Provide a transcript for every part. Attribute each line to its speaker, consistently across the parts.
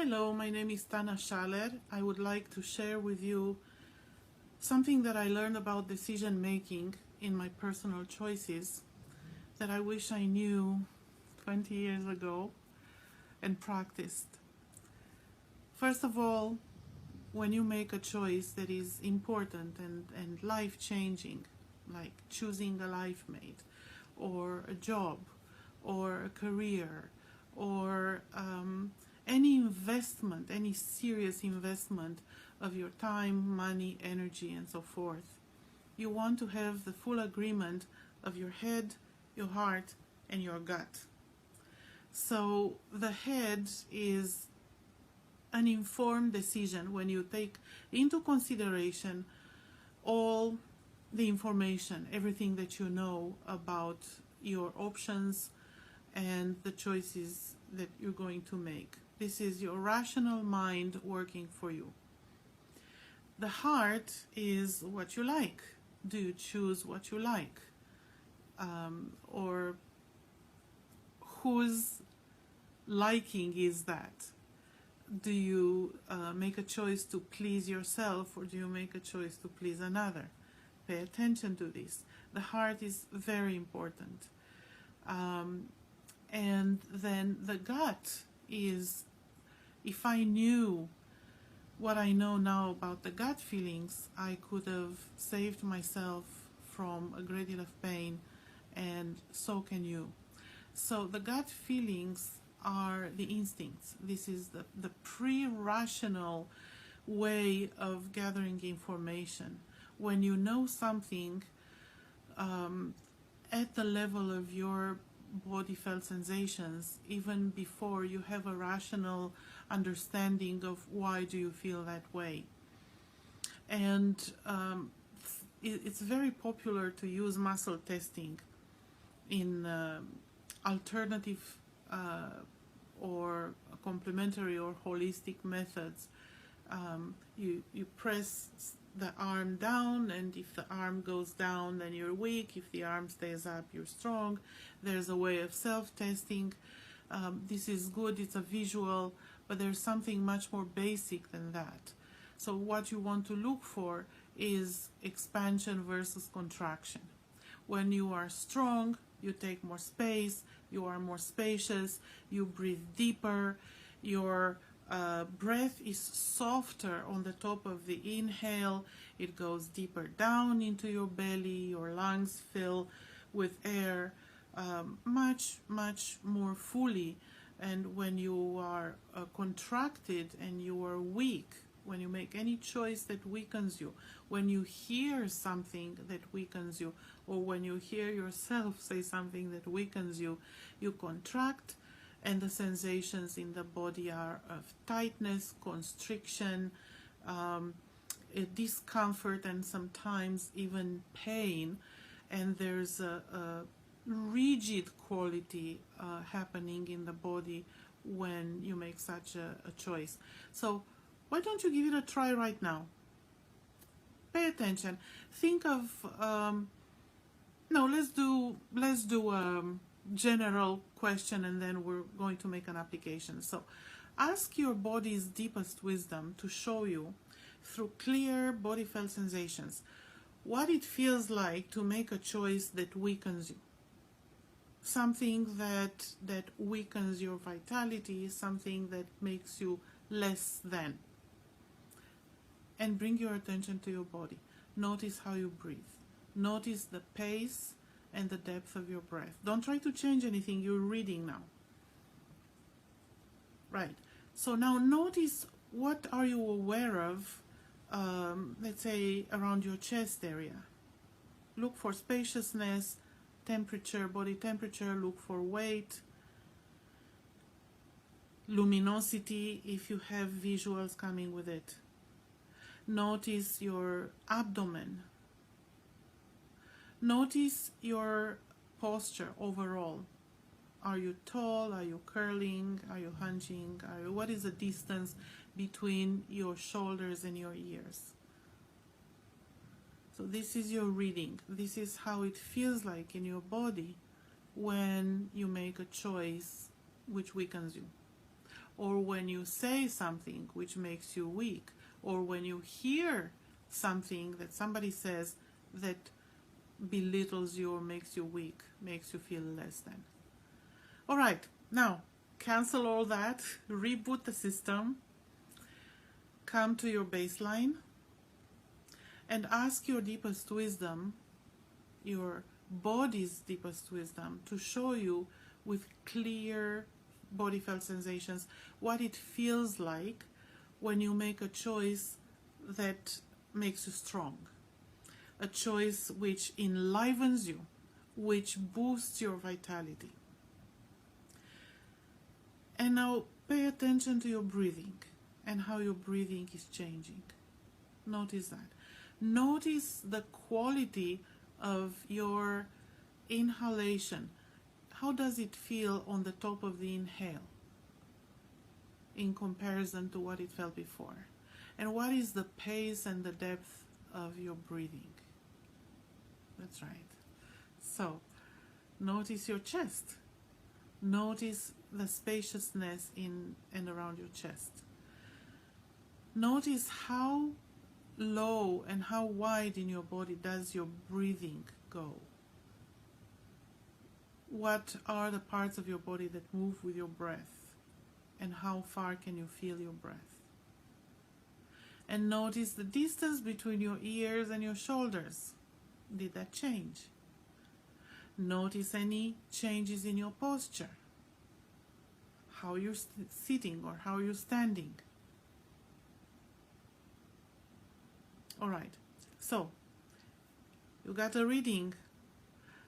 Speaker 1: Hello, my name is Tana Schaller. I would like to share with you something that I learned about decision making in my personal choices that I wish I knew 20 years ago and practiced. First of all, when you make a choice that is important and life-changing, like choosing a life mate or a job or a career or any investment, any serious investment of your time, money, energy, and so forth, you want to have the full agreement of your head, your heart, and your gut. So the head is an informed decision when you take into consideration all the information, everything that you know about your options and the choices that you're going to make. This is your rational mind working for you. The heart is what you like. Do you choose what you like? Or whose liking is that? Do you make a choice to please yourself, or do you make a choice to please another? Pay attention to this. The heart is very important. And then the gut is, if I knew what I know now about the gut feelings, I could have saved myself from a great deal of pain, and so can you. So the gut feelings are the instincts. This is the pre-rational way of gathering information. When you know something at the level of your body felt sensations, even before you have a rational understanding of why do you feel that way. And it's very popular to use muscle testing in alternative or complementary or holistic methods. You press the arm down, and if the arm goes down, then you're weak. If the arm stays up, you're strong. There's a way of self-testing. This is good, it's a visual, but there's something much more basic than that. So what you want to look for is expansion versus contraction. When you are strong, you take more space, you are more spacious, you breathe deeper, your breath is softer on the top of the inhale, it goes deeper down into your belly, your lungs fill with air much more fully. And when you are contracted and you are weak, when you make any choice that weakens you, when you hear something that weakens you, or when you hear yourself say something that weakens you, you contract, and the sensations in the body are of tightness, constriction, discomfort, and sometimes even pain. And there's a rigid quality happening in the body when you make such a choice. So why don't you give it a try right now? Pay attention. Think of no, let's do a general question, and then we're going to make an application. So ask your body's deepest wisdom to show you through clear body felt sensations what it feels like to make a choice that weakens you. Something that weakens your vitality, something that makes you less than. And bring your attention to your body. Notice how you breathe. Notice the pace and the depth of your breath. Don't try to change anything, you're reading now. Right. So now notice, what are you aware of, let's say around your chest area. Look for spaciousness, temperature, body temperature, look for weight, luminosity if you have visuals coming with it. Notice your abdomen. Notice your posture overall. Are you tall? Are you curling? Are you hunching? What is the distance between your shoulders and your ears? So this is your reading. This is how it feels like in your body when you make a choice which weakens you. or when you say something which makes you weak, or when you hear something that somebody says that belittles you or makes you weak, makes you feel less than. All right, now cancel all that, reboot the system, come to your baseline, and ask your deepest wisdom, your body's deepest wisdom, to show you with clear body felt sensations what it feels like when you make a choice that makes you strong, a choice which enlivens you, which boosts your vitality. And now pay attention to your breathing and how your breathing is changing. Notice that. Notice the quality of your inhalation. How does it feel on the top of the inhale in comparison to what it felt before? And what is the pace and the depth of your breathing? That's right. So, notice your chest. Notice the spaciousness in and around your chest. Notice how low and how wide in your body does your breathing go. What are the parts of your body that move with your breath, and how far can you feel your breath? And notice the distance between your ears and your shoulders. Did that change? Notice any changes in your posture, how you're sitting or how you're standing. All right, so you got a reading.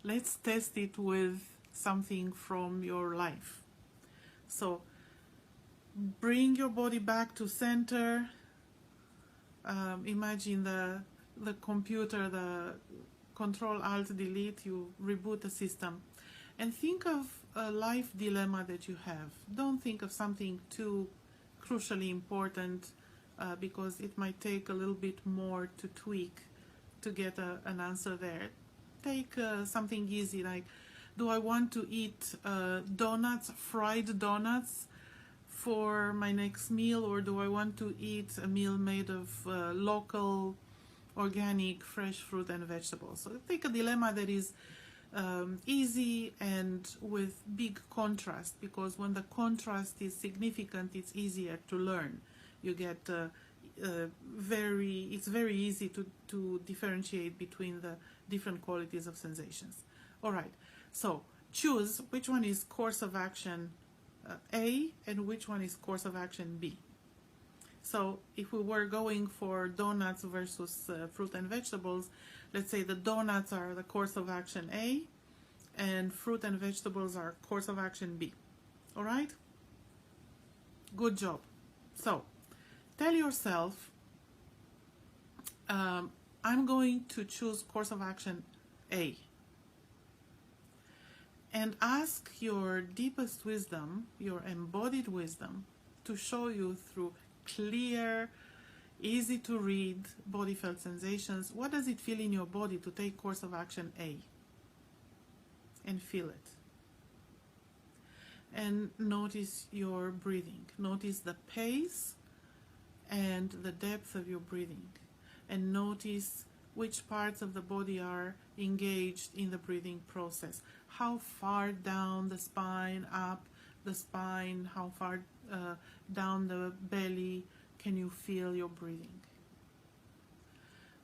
Speaker 1: Let's test it with something from your life. So bring your body back to center. Imagine the computer, the Control-Alt-Delete, you reboot the system. And think of a life dilemma that you have. Don't think of something too crucially important because it might take a little bit more to tweak to get an answer there. Take something easy like, do I want to eat donuts, fried donuts for my next meal, or do I want to eat a meal made of local, organic, fresh fruit and vegetables? So take a dilemma that is easy and with big contrast, because when the contrast is significant, it's easier to learn. You get it's very easy to differentiate between the different qualities of sensations. All right, so choose which one is course of action A and which one is course of action B. So if we were going for donuts versus fruit and vegetables, let's say the donuts are the course of action A and fruit and vegetables are course of action B. All right? Good job. So tell yourself, I'm going to choose course of action A. And ask your deepest wisdom, your embodied wisdom, to show you through clear, easy to read body felt sensations. What does it feel in your body to take course of action A? And feel it. And notice your breathing. Notice the pace and the depth of your breathing. And notice which parts of the body are engaged in the breathing process. How far down the spine, up the spine, how far down the belly can you feel your breathing?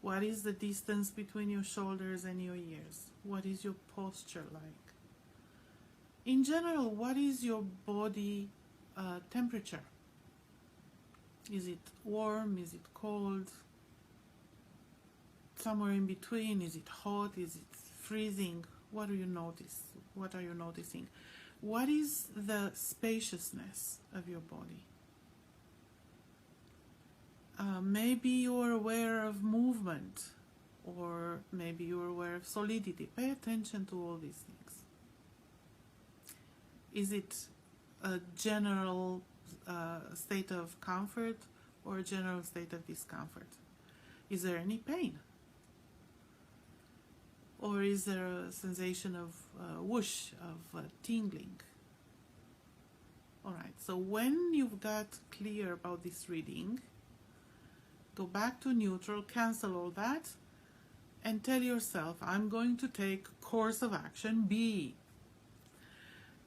Speaker 1: What is the distance between your shoulders and your ears? What is your posture like? In general, what is your body temperature? Is it warm? Is it cold? Somewhere in between? Is it hot? Is it freezing? What do you notice? What are you noticing? What is the spaciousness of your body? Maybe you're aware of movement, or maybe you're aware of solidity. Pay attention to all these things. Is it a general state of comfort or a general state of discomfort? Is there any pain? Or is there a sensation of whoosh, of tingling? All right, so when you've got clear about this reading, go back to neutral, cancel all that, and tell yourself, I'm going to take course of action B.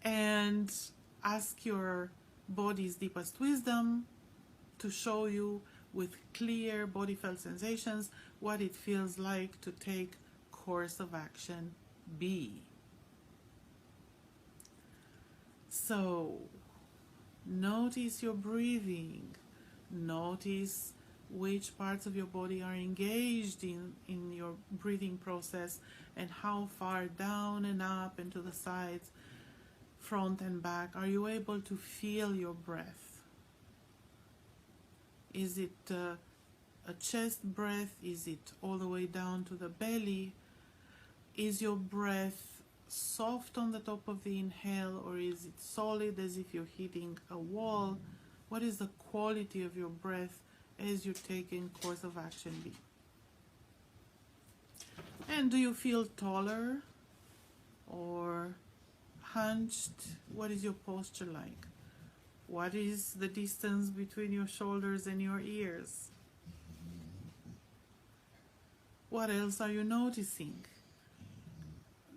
Speaker 1: And ask your body's deepest wisdom to show you with clear body felt sensations what it feels like to take course of action B. So notice your breathing. Notice which parts of your body are engaged in your breathing process and how far down and up and to the sides, front and back, are you able to feel your breath? Is it a chest breath? Is it all the way down to the belly? Is your breath soft on the top of the inhale, or is it solid as if you're hitting a wall? What is the quality of your breath as you're taking course of action B? And do you feel taller or hunched? What is your posture like? What is the distance between your shoulders and your ears? What else are you noticing?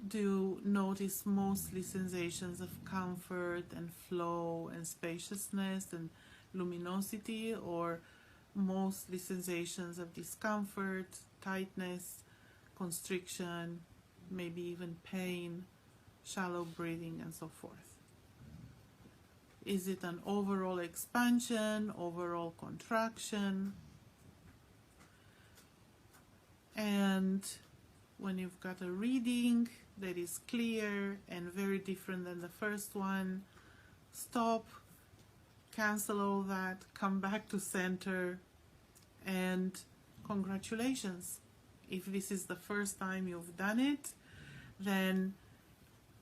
Speaker 1: Do you notice mostly sensations of comfort and flow and spaciousness and luminosity, or mostly sensations of discomfort, tightness, constriction, maybe even pain, shallow breathing, and so forth? Is it an overall expansion, overall contraction? And when you've got a reading that is clear and very different than the first one, stop, cancel all that, come back to center, and congratulations. If this is the first time you've done it, then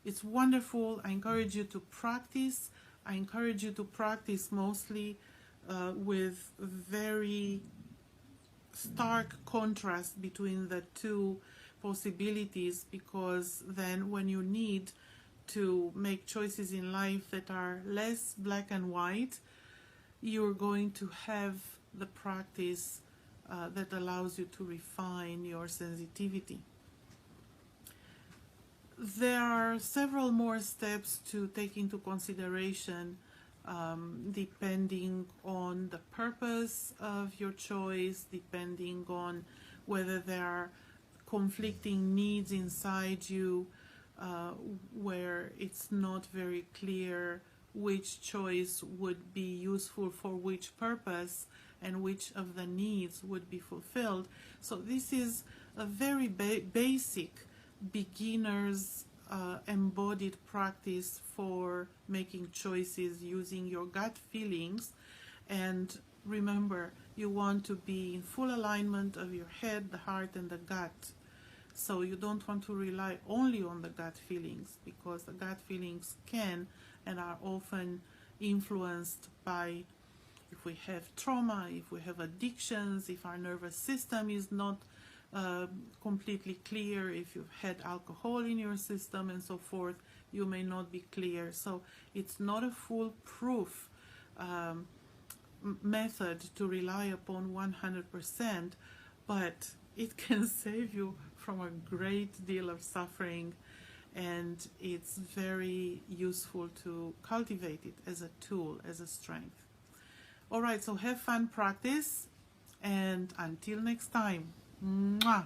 Speaker 1: it's wonderful. I encourage you to practice. I encourage you to practice mostly with very stark contrast between the two possibilities, because then when you need to make choices in life that are less black and white, you're going to have the practice that allows you to refine your sensitivity. There are several more steps to take into consideration depending on the purpose of your choice, depending on whether there are conflicting needs inside you where it's not very clear which choice would be useful for which purpose and which of the needs would be fulfilled. So this is a very basic beginner's embodied practice for making choices using your gut feelings. And remember, you want to be in full alignment of your head, the heart, and the gut. So you don't want to rely only on the gut feelings, because the gut feelings can and are often influenced by if we have trauma, if we have addictions, if our nervous system is not completely clear, if you've had alcohol in your system and so forth, you may not be clear. So it's not a foolproof method to rely upon 100%, but it can save you from a great deal of suffering, and it's very useful to cultivate it as a tool, as a strength. All right, so have fun, practice, and until next time. Mwah.